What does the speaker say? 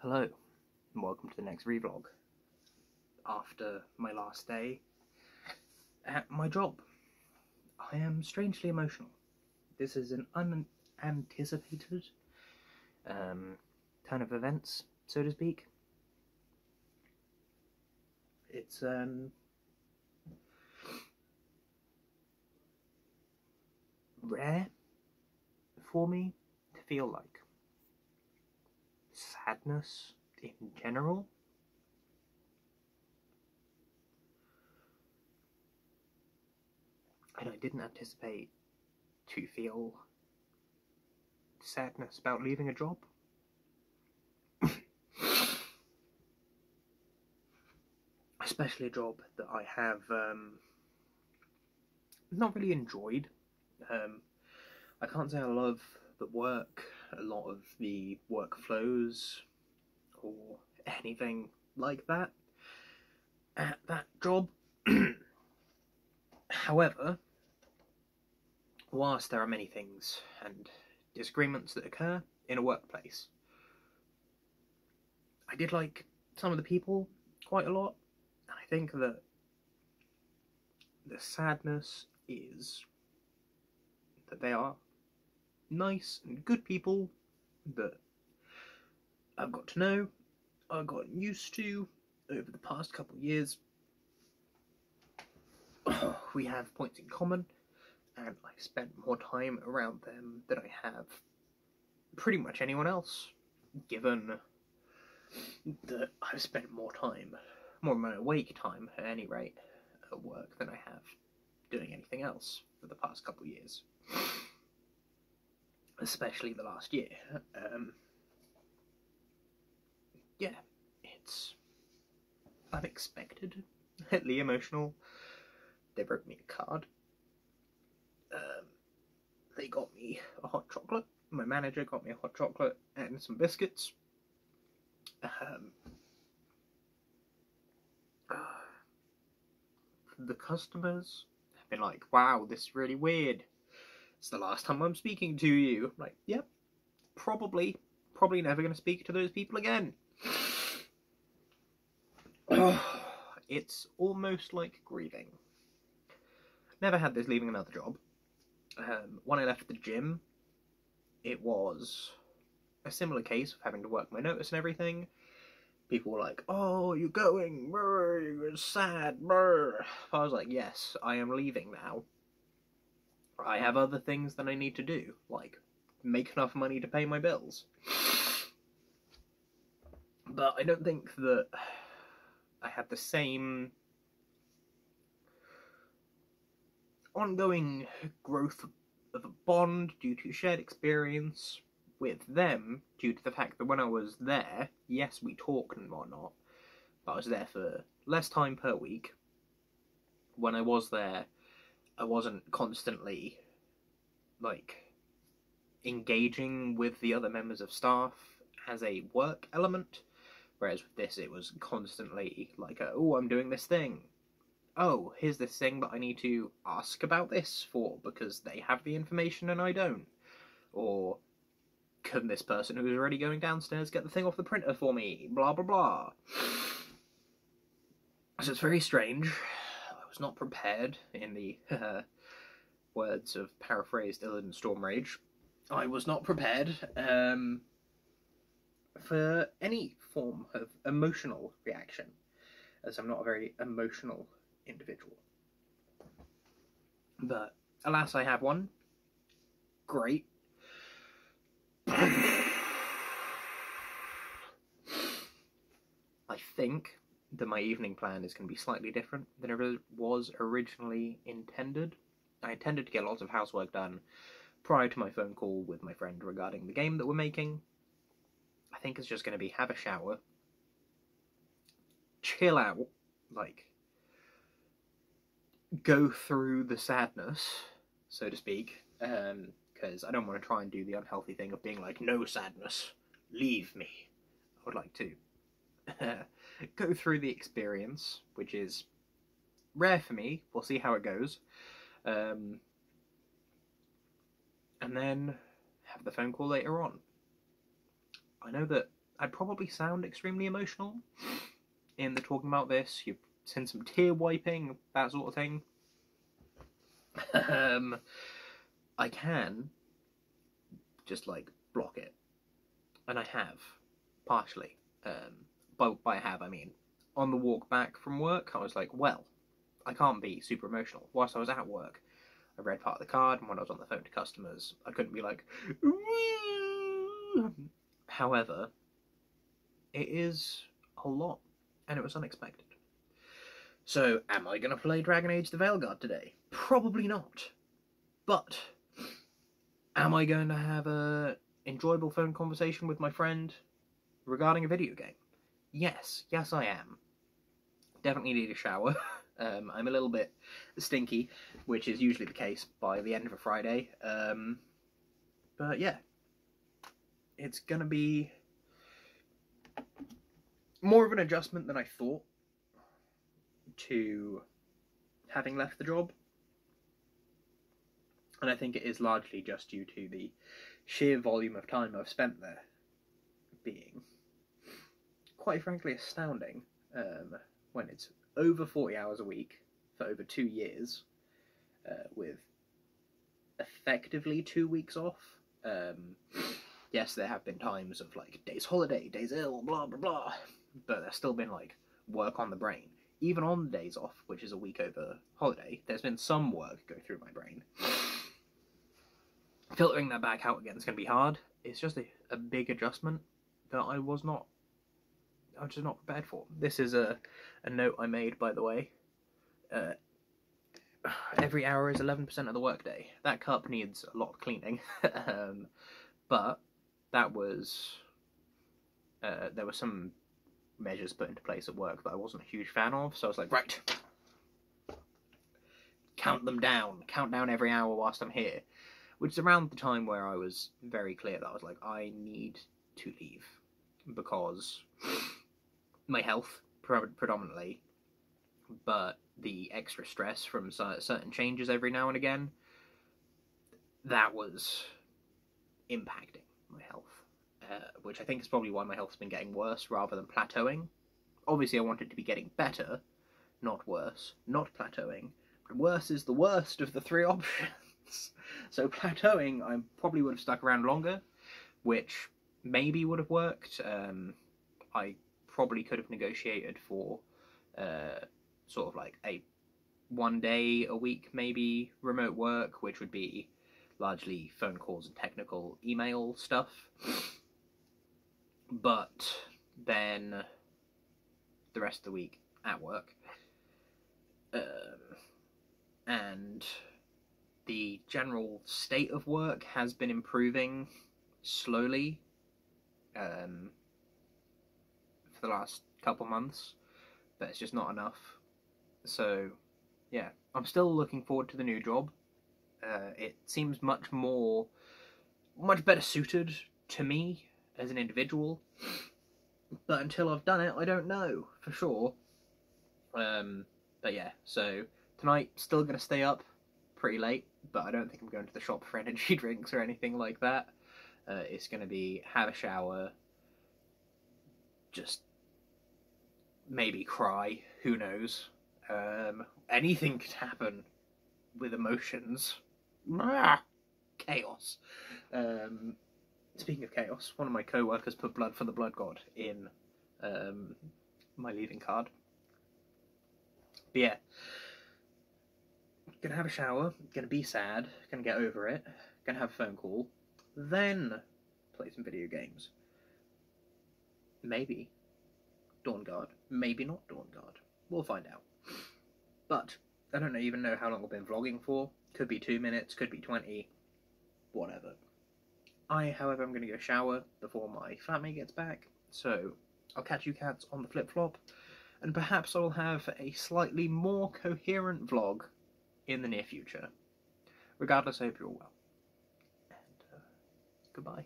Hello, and welcome to the next ReeVlog. After my last day at my job, I am strangely emotional. This is an unanticipated turn of events, so to speak. It's rare for me to feel like sadness in general. And I didn't anticipate to feel sadness about leaving a job. Especially a job that I have not really enjoyed. I can't say I love the work, a lot of the workflows, or anything like that at that job. However, whilst there are many things and disagreements that occur in a workplace, I did like some of the people quite a lot, and I think that the sadness is that they are nice and good people that I've got to know, I've gotten used to over the past couple of years. We have points in common, and I've spent more time around them than I have pretty much anyone else, given that I've spent more of my awake time at any rate, at work than I have doing anything else for the past couple of years. Especially the last year. Yeah, it's unexpectedly emotional. They wrote me a card. They got me a hot chocolate. My manager got me a hot chocolate and some biscuits. The customers have been like, wow, this is really weird. It's the last time I'm speaking to you. I'm like, yep, probably never going to speak to those people again. It's almost like grieving. Never had this leaving another job. When I left the gym, it was a similar case of having to work my notice and everything. People were like, oh, you're going, brr, you're sad, brr. I was like, yes, I am leaving now. I have other things that I need to do, like make enough money to pay my bills. But I don't think that I had the same ongoing growth of a bond due to shared experience with them, due to the fact that when I was there, yes, we talked and whatnot, but I was there for less time per week. When I was there, I wasn't constantly, like, engaging with the other members of staff as a work element, whereas with this, it was constantly like, oh, I'm doing this thing. Oh, here's this thing that I need to ask about this for, because they have the information and I don't. Or, can this person who's already going downstairs get the thing off the printer for me? Blah, blah, blah. So it's very strange. I was not prepared, in the words of paraphrased Illidan Stormrage. I was not prepared for any form of emotional reaction, as I'm not a very emotional individual. But alas, I have one. Great. I think that my evening plan is going to be slightly different than it was originally intended. I intended to get lots of housework done prior to my phone call with my friend regarding the game that we're making. I think it's just going to be have a shower, chill out, like, go through the sadness, so to speak, because I don't want to try and do the unhealthy thing of being like, no sadness, leave me. I would like to go through the experience, which is rare for me. We'll see how it goes. And then have the phone call later on. I know that I'd probably sound extremely emotional in the talking about this. You've seen some tear wiping, that sort of thing. I can just like block it, and I have partially. By have I mean on the walk back from work, I was like, well, I can't be super emotional. Whilst I was at work, I read part of the card, and when I was on the phone to customers, I couldn't be like, woo! However, it is a lot, and it was unexpected. So, am I going to play Dragon Age the Veilguard today? Probably not. But, am I going to have a enjoyable phone conversation with my friend regarding a video game? Yes, I am. Definitely need a shower. I'm a little bit stinky, which is usually the case by the end of a Friday. But yeah, it's gonna be more of an adjustment than I thought to having left the job. And I think it is largely just due to the sheer volume of time I've spent there being, quite frankly, astounding. When it's over 40 hours a week for over 2 years, with effectively 2 weeks off. Yes, there have been times of like days holiday, days ill, blah blah blah, but there's still been like work on the brain. Even on the days off, which is a week over holiday, there's been some work go through my brain. Filtering that back out again is going to be hard. It's just a big adjustment that I was just not prepared for. This is a note I made, by the way. Every hour is 11% of the workday. That cup needs a lot of cleaning. But that was... there were some measures put into place at work that I wasn't a huge fan of, so I was like, right, count them down. Count down every hour whilst I'm here. Which is around the time where I was very clear that I was like, I need to leave. Because my health, predominantly, but the extra stress from certain changes every now and again, that was impacting my health. Which I think is probably why my health's been getting worse rather than plateauing. Obviously I want it to be getting better, not worse, not plateauing. But worse is the worst of the three options. So plateauing, I probably would have stuck around longer, which maybe would have worked. I probably could have negotiated for sort of like a 1 day a week maybe remote work, which would be largely phone calls and technical email stuff. But then the rest of the week at work. And the general state of work has been improving slowly for the last couple months, but it's just not enough. So yeah, I'm still looking forward to the new job. It seems much better suited to me as an individual, but until I've done it, I don't know for sure. But yeah, so tonight, still gonna stay up pretty late, but I don't think I'm going to the shop for energy drinks or anything like that. It's gonna be have a shower, just maybe cry, who knows. Anything could happen with emotions. Chaos. Speaking of chaos, one of my co-workers put blood for the blood god in my leaving card. But yeah, gonna have a shower, gonna be sad, gonna get over it, gonna have a phone call, then play some video games. Maybe Dawnguard, maybe not Dawnguard. We'll find out. But I don't even know how long I've been vlogging for. Could be 2 minutes, could be 20, whatever. However, I'm going to go shower before my flatmate gets back, so I'll catch you cats on the flip-flop, and perhaps I'll have a slightly more coherent vlog in the near future. Regardless, I hope you're all well. And goodbye.